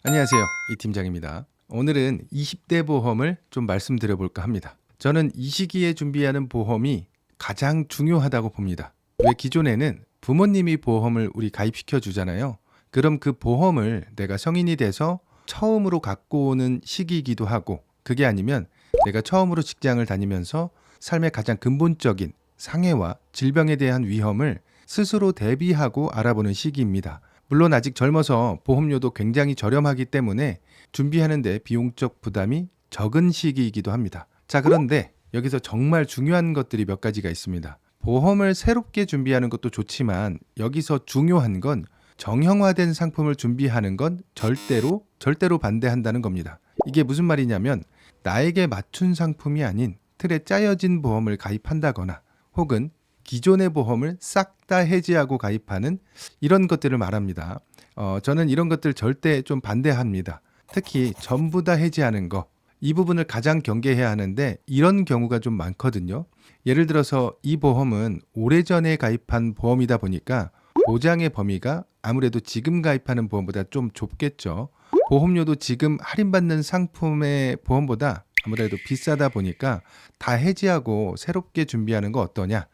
안녕하세요. 이 팀장입니다. 오늘은 20대 보험을 좀 말씀드려 볼까 합니다. 저는 이 시기에 준비하는 보험이 가장 중요하다고 봅니다. 왜 기존에는 부모님이 보험을 우리 가입시켜 주잖아요. 그럼 그 보험을 내가 성인이 돼서 처음으로 갖고 오는 시기이기도 하고, 그게 아니면 내가 처음으로 직장을 다니면서 삶의 가장 근본적인 상해와 질병에 대한 위험을 스스로 대비하고 알아보는 시기입니다. 물론 아직 젊어서 보험료도 굉장히 저렴하기 때문에 준비하는데 비용적 부담이 적은 시기이기도 합니다. 자, 그런데 여기서 정말 중요한 것들이 몇 가지가 있습니다. 보험을 새롭게 준비하는 것도 좋지만 여기서 중요한 건 정형화된 상품을 준비하는 건 절대로 반대한다는 겁니다. 이게 무슨 말이냐면 나에게 맞춘 상품이 아닌 틀에 짜여진 보험을 가입한다거나 혹은 기존의 보험을 싹 다 해지하고 가입하는 이런 것들을 말합니다. 저는 이런 것들 절대 좀 반대합니다. 특히 전부 다 해지하는 거, 이 부분을 가장 경계해야 하는데 이런 경우가 좀 많거든요. 예를 들어서 이 보험은 오래전에 가입한 보험이다 보니까 보장의 범위가 아무래도 지금 가입하는 보험보다 좀 좁겠죠. 보험료도 지금 할인받는 상품의 보험보다 아무래도 비싸다 보니까 다 해지하고 새롭게 준비하는 거 어떠냐?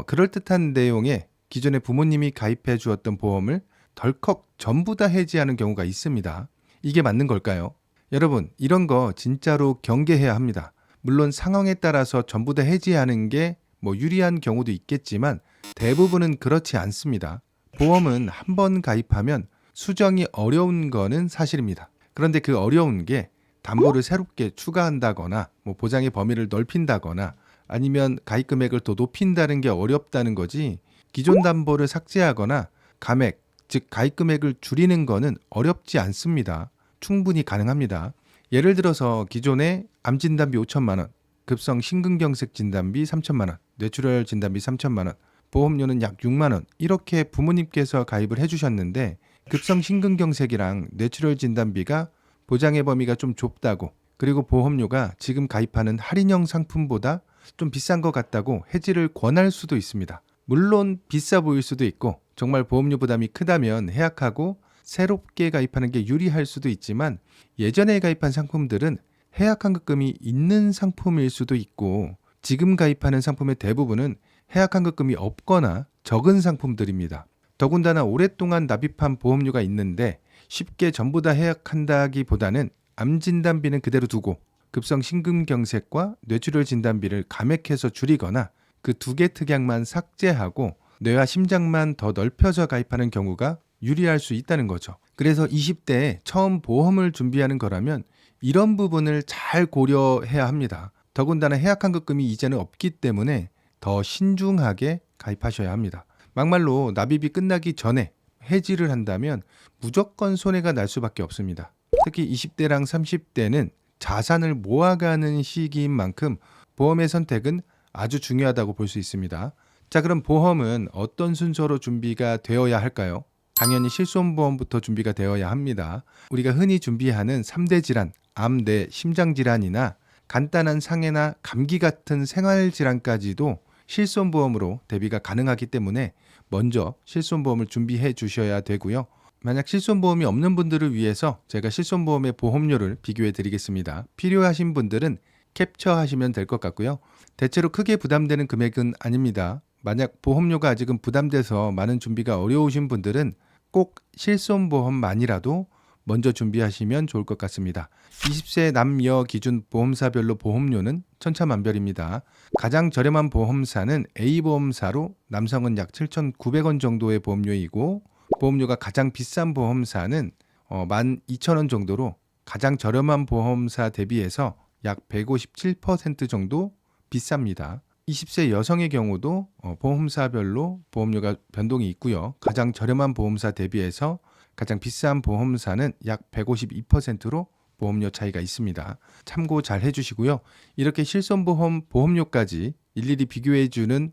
그럴듯한 내용의 기존에 부모님이 가입해 주었던 보험을 덜컥 전부 다 해지하는 경우가 있습니다. 이게 맞는 걸까요? 여러분, 이런 거 진짜로 경계해야 합니다. 물론 상황에 따라서 전부 다 해지하는 게 유리한 경우도 있겠지만 대부분은 그렇지 않습니다. 보험은 한 번 가입하면 수정이 어려운 거는 사실입니다. 그런데 그 어려운 게 담보를 새롭게 추가한다거나 보장의 범위를 넓힌다거나 아니면 가입 금액을 더 높인다는 게 어렵다는 거지, 기존 담보를 삭제하거나 감액, 즉 가입 금액을 줄이는 거는 어렵지 않습니다. 충분히 가능합니다. 예를 들어서 기존에 암 진단비 5천만 원, 급성 심근경색 진단비 3천만 원, 뇌출혈 진단비 3천만 원, 보험료는 약 6만 원, 이렇게 부모님께서 가입을 해주셨는데 급성 심근경색이랑 뇌출혈 진단비가 보장의 범위가 좀 좁다고, 그리고 보험료가 지금 가입하는 할인형 상품보다 좀 비싼 것 같다고 해지를 권할 수도 있습니다. 물론 비싸 보일 수도 있고 정말 보험료 부담이 크다면 해약하고 새롭게 가입하는 게 유리할 수도 있지만, 예전에 가입한 상품들은 해약환급금이 있는 상품일 수도 있고 지금 가입하는 상품의 대부분은 해약환급금이 없거나 적은 상품들입니다. 더군다나 오랫동안 납입한 보험료가 있는데 쉽게 전부 다 해약한다기보다는 암 진단비는 그대로 두고 급성 심근경색과 뇌출혈 진단비를 감액해서 줄이거나 그 두 개 특약만 삭제하고 뇌와 심장만 더 넓혀서 가입하는 경우가 유리할 수 있다는 거죠. 그래서 20대에 처음 보험을 준비하는 거라면 이런 부분을 잘 고려해야 합니다. 더군다나 해약환급금이 이제는 없기 때문에 더 신중하게 가입하셔야 합니다. 막말로 납입이 끝나기 전에 해지를 한다면 무조건 손해가 날 수밖에 없습니다. 특히 20대랑 30대는 자산을 모아가는 시기인 만큼 보험의 선택은 아주 중요하다고 볼 수 있습니다. 자, 그럼 보험은 어떤 순서로 준비가 되어야 할까요? 당연히 실손보험부터 준비가 되어야 합니다. 우리가 흔히 준비하는 3대 질환, 암, 뇌, 심장질환이나 간단한 상해나 감기 같은 생활질환까지도 실손보험으로 대비가 가능하기 때문에 먼저 실손보험을 준비해 주셔야 되고요. 만약 실손보험이 없는 분들을 위해서 제가 실손보험의 보험료를 비교해 드리겠습니다. 필요하신 분들은 캡처하시면 될 것 같고요. 대체로 크게 부담되는 금액은 아닙니다. 만약 보험료가 아직은 부담돼서 많은 준비가 어려우신 분들은 꼭 실손보험만이라도 먼저 준비하시면 좋을 것 같습니다. 20세 남녀 기준 보험사별로 보험료는 천차만별입니다. 가장 저렴한 보험사는 A보험사로 남성은 약 7,900원 정도의 보험료이고, 보험료가 가장 비싼 보험사는 12,000원 정도로 가장 저렴한 보험사 대비해서 약 157% 정도 비쌉니다. 20세 여성의 경우도 보험사별로 보험료가 변동이 있고요. 가장 저렴한 보험사 대비해서 가장 비싼 보험사는 약 152%로 보험료 차이가 있습니다. 참고 잘 해주시고요. 이렇게 실손보험 보험료까지 일일이 비교해주는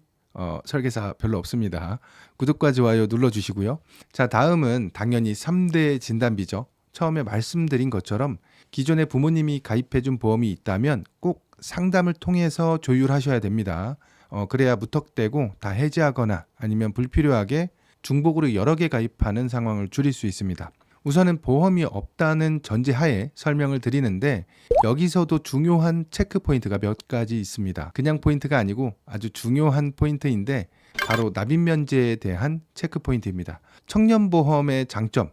설계사 별로 없습니다. 구독과 좋아요 눌러주시고요. 자, 다음은 당연히 3대 진단비죠. 처음에 말씀드린 것처럼 기존에 부모님이 가입해준 보험이 있다면 꼭 상담을 통해서 조율하셔야 됩니다. 그래야 무턱대고 다 해지하거나 아니면 불필요하게 중복으로 여러 개 가입하는 상황을 줄일 수 있습니다. 우선은 보험이 없다는 전제하에 설명을 드리는데 여기서도 중요한 체크 포인트가 몇 가지 있습니다. 그냥 포인트가 아니고 아주 중요한 포인트인데 바로 납입 면제에 대한 체크 포인트입니다. 청년보험의 장점,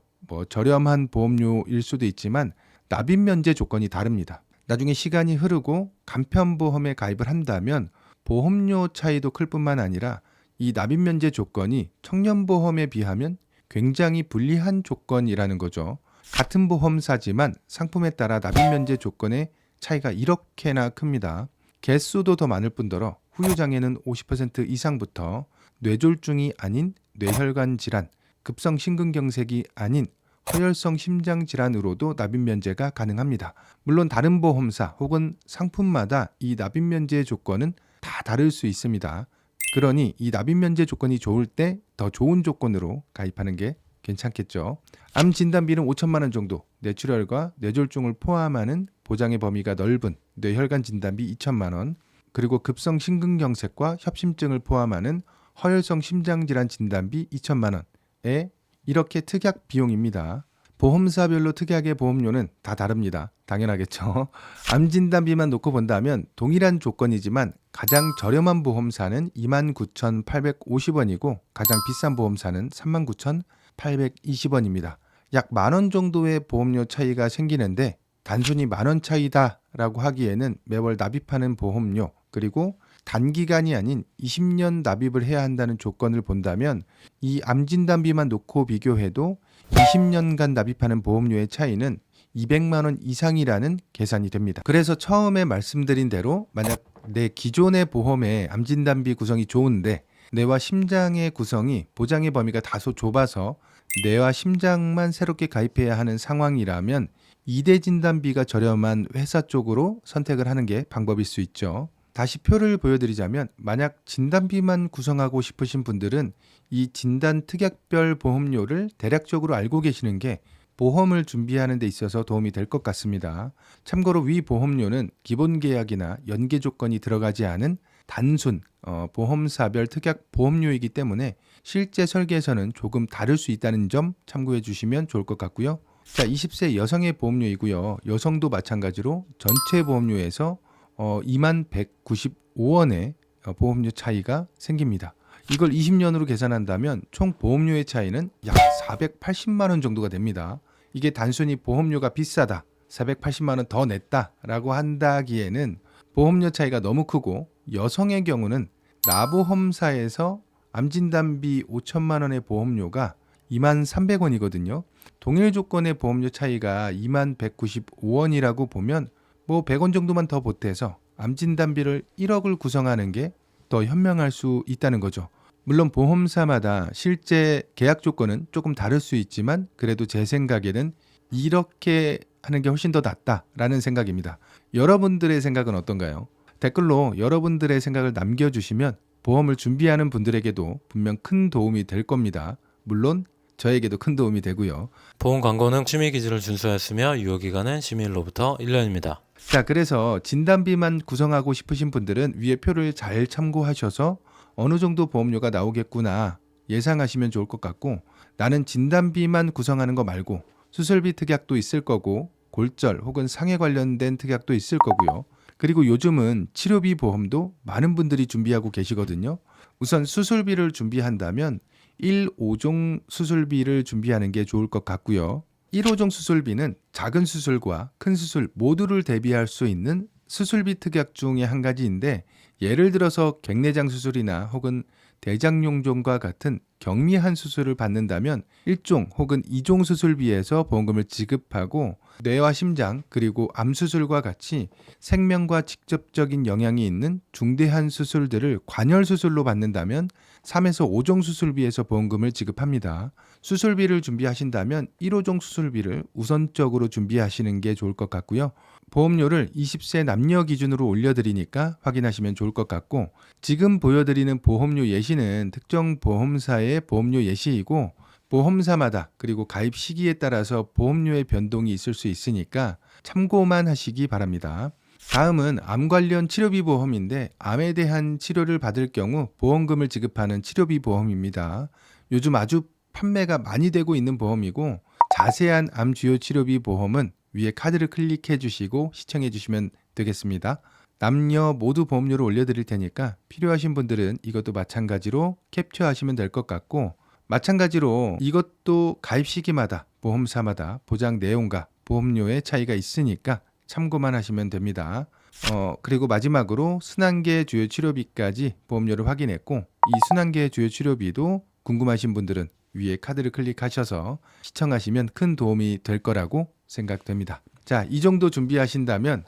저렴한 보험료일 수도 있지만 납입 면제 조건이 다릅니다. 나중에 시간이 흐르고 간편보험에 가입을 한다면 보험료 차이도 클 뿐만 아니라 이 납입 면제 조건이 청년보험에 비하면 굉장히 불리한 조건이라는 거죠. 같은 보험사지만 상품에 따라 납입 면제 조건의 차이가 이렇게나 큽니다. 개수도 더 많을 뿐더러 후유장애는 50% 이상부터 뇌졸중이 아닌 뇌혈관 질환, 급성 심근경색이 아닌 허혈성 심장 질환으로도 납입 면제가 가능합니다. 물론 다른 보험사 혹은 상품마다 이 납입 면제 조건은 다 다를 수 있습니다. 그러니 이 납입 면제 조건이 좋을 때 더 좋은 조건으로 가입하는 게 괜찮겠죠. 암 진단비는 5천만 원 정도, 뇌출혈과 뇌졸중을 포함하는 보장의 범위가 넓은 뇌혈관 진단비 2천만 원, 그리고 급성 심근경색과 협심증을 포함하는 허혈성 심장질환 진단비 2천만 원에 이렇게 특약 비용입니다. 보험사별로 특약의 보험료는 다 다릅니다. 당연하겠죠. 암 진단비만 놓고 본다면 동일한 조건이지만 가장 저렴한 보험사는 29,850원이고 가장 비싼 보험사는 39,820원입니다. 약 만 원 정도의 보험료 차이가 생기는데 단순히 만 원 차이다라고 하기에는 매월 납입하는 보험료 그리고 단기간이 아닌 20년 납입을 해야 한다는 조건을 본다면 이 암 진단비만 놓고 비교해도 20년간 납입하는 보험료의 차이는 200만 원 이상이라는 계산이 됩니다. 그래서 처음에 말씀드린 대로 만약 내 기존의 보험의 암 진단비 구성이 좋은데 뇌와 심장의 구성이 보장의 범위가 다소 좁아서 뇌와 심장만 새롭게 가입해야 하는 상황이라면 2대 진단비가 저렴한 회사 쪽으로 선택을 하는 게 방법일 수 있죠. 다시 표를 보여드리자면 만약 진단비만 구성하고 싶으신 분들은 이 진단 특약별 보험료를 대략적으로 알고 계시는 게 보험을 준비하는 데 있어서 도움이 될 것 같습니다. 참고로 위 보험료는 기본 계약이나 연계 조건이 들어가지 않은 단순 보험사별 특약 보험료이기 때문에 실제 설계에서는 조금 다를 수 있다는 점 참고해 주시면 좋을 것 같고요. 자, 20세 여성의 보험료이고요. 여성도 마찬가지로 전체 보험료에서 2195원의 보험료 차이가 생깁니다. 이걸 20년으로 계산한다면 총 보험료의 차이는 약 480만 원 정도가 됩니다. 이게 단순히 보험료가 비싸다, 480만 원 더 냈다라고 한다기에는 보험료 차이가 너무 크고 여성의 경우는 나보험사에서 암진단비 5천만 원의 보험료가 23,300원이거든요. 동일 조건의 보험료 차이가 2195원이라고 보면 100원 정도만 더 보태서 암진단비를 1억을 구성하는 게 더 현명할 수 있다는 거죠. 물론 보험사마다 실제 계약 조건은 조금 다를 수 있지만 그래도 제 생각에는 이렇게 하는 게 훨씬 더 낫다라는 생각입니다. 여러분들의 생각은 어떤가요? 댓글로 여러분들의 생각을 남겨주시면 보험을 준비하는 분들에게도 분명 큰 도움이 될 겁니다. 물론 저에게도 큰 도움이 되고요. 보험 광고는 심의 기준을 준수하였으며 유효기간은 심의일로부터 1년입니다. 자, 그래서 진단비만 구성하고 싶으신 분들은 위에 표를 잘 참고하셔서 어느 정도 보험료가 나오겠구나 예상하시면 좋을 것 같고, 나는 진단비만 구성하는 거 말고 수술비 특약도 있을 거고 골절 혹은 상해 관련된 특약도 있을 거고요. 그리고 요즘은 치료비 보험도 많은 분들이 준비하고 계시거든요. 우선 수술비를 준비한다면 1호종 수술비를 준비하는 게 좋을 것 같고요. 1호종 수술비는 작은 수술과 큰 수술 모두를 대비할 수 있는 수술비 특약 중에 한 가지인데, 예를 들어서 갱내장 수술이나 혹은 대장용종과 같은 경미한 수술을 받는다면 1종 혹은 2종 수술비에서 보험금을 지급하고, 뇌와 심장 그리고 암 수술과 같이 생명과 직접적인 영향이 있는 중대한 수술들을 관열 수술로 받는다면 3에서 5종 수술비에서 보험금을 지급합니다. 수술비를 준비하신다면 1호종 수술비를 우선적으로 준비하시는 게 좋을 것 같고요. 보험료를 20세 남녀 기준으로 올려드리니까 확인하시면 좋을 것 같고, 지금 보여드리는 보험료 예시는 특정 보험사의 보험료 예시이고 보험사마다 그리고 가입 시기에 따라서 보험료의 변동이 있을 수 있으니까 참고만 하시기 바랍니다. 다음은 암 관련 치료비 보험인데, 암에 대한 치료를 받을 경우 보험금을 지급하는 치료비 보험입니다. 요즘 아주 판매가 많이 되고 있는 보험이고 자세한 암 주요 치료비 보험은 위에 카드를 클릭해 주시고 시청해 주시면 되겠습니다. 남녀 모두 보험료를 올려드릴 테니까 필요하신 분들은 이것도 마찬가지로 캡처하시면 될 것 같고, 마찬가지로 이것도 가입 시기마다 보험사마다 보장 내용과 보험료의 차이가 있으니까 참고만 하시면 됩니다. 그리고 마지막으로 순환계 주요 치료비까지 보험료를 확인했고, 이 순환계 주요 치료비도 궁금하신 분들은 위에 카드를 클릭하셔서 시청하시면 큰 도움이 될 거라고 생각됩니다. 자, 이 정도 준비하신다면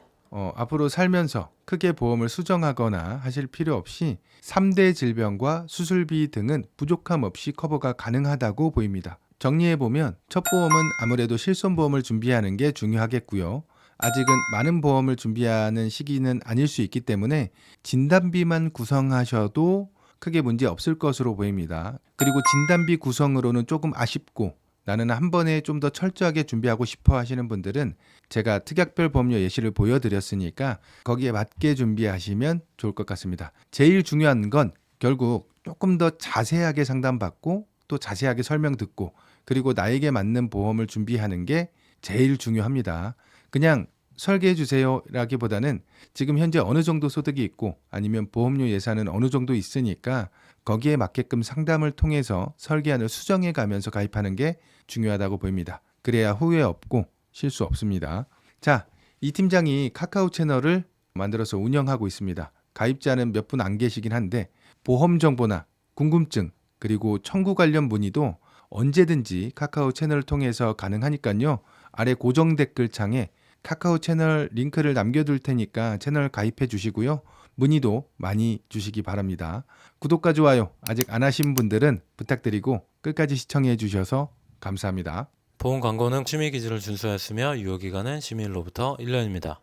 앞으로 살면서 크게 보험을 수정하거나 하실 필요 없이 3대 질병과 수술비 등은 부족함 없이 커버가 가능하다고 보입니다. 정리해보면 첫 보험은 아무래도 실손보험을 준비하는 게 중요하겠고요. 아직은 많은 보험을 준비하는 시기는 아닐 수 있기 때문에 진단비만 구성하셔도 크게 문제 없을 것으로 보입니다. 그리고 진단비 구성으로는 조금 아쉽고 나는 한 번에 좀 더 철저하게 준비하고 싶어 하시는 분들은 제가 특약별 보험료 예시를 보여드렸으니까 거기에 맞게 준비하시면 좋을 것 같습니다. 제일 중요한 건 결국 조금 더 자세하게 상담받고 또 자세하게 설명 듣고 그리고 나에게 맞는 보험을 준비하는 게 제일 중요합니다. 그냥 설계해 주세요 라기보다는 지금 현재 어느 정도 소득이 있고 아니면 보험료 예산은 어느 정도 있으니까 거기에 맞게끔 상담을 통해서 설계안을 수정해 가면서 가입하는 게 중요하다고 보입니다. 그래야 후회 없고 실수 없습니다. 자, 이 팀장이 카카오 채널을 만들어서 운영하고 있습니다. 가입자는 몇 분 안 계시긴 한데 보험 정보나 궁금증 그리고 청구 관련 문의도 언제든지 카카오 채널을 통해서 가능하니까요. 아래 고정 댓글창에 카카오 채널 링크를 남겨둘 테니까 채널 가입해 주시고요. 문의도 많이 주시기 바랍니다. 구독과 좋아요 아직 안 하신 분들은 부탁드리고 끝까지 시청해 주셔서 감사합니다. 보험 광고는 취미 기준을 준수하였으며 유효기간은 시민으로부터 1년입니다.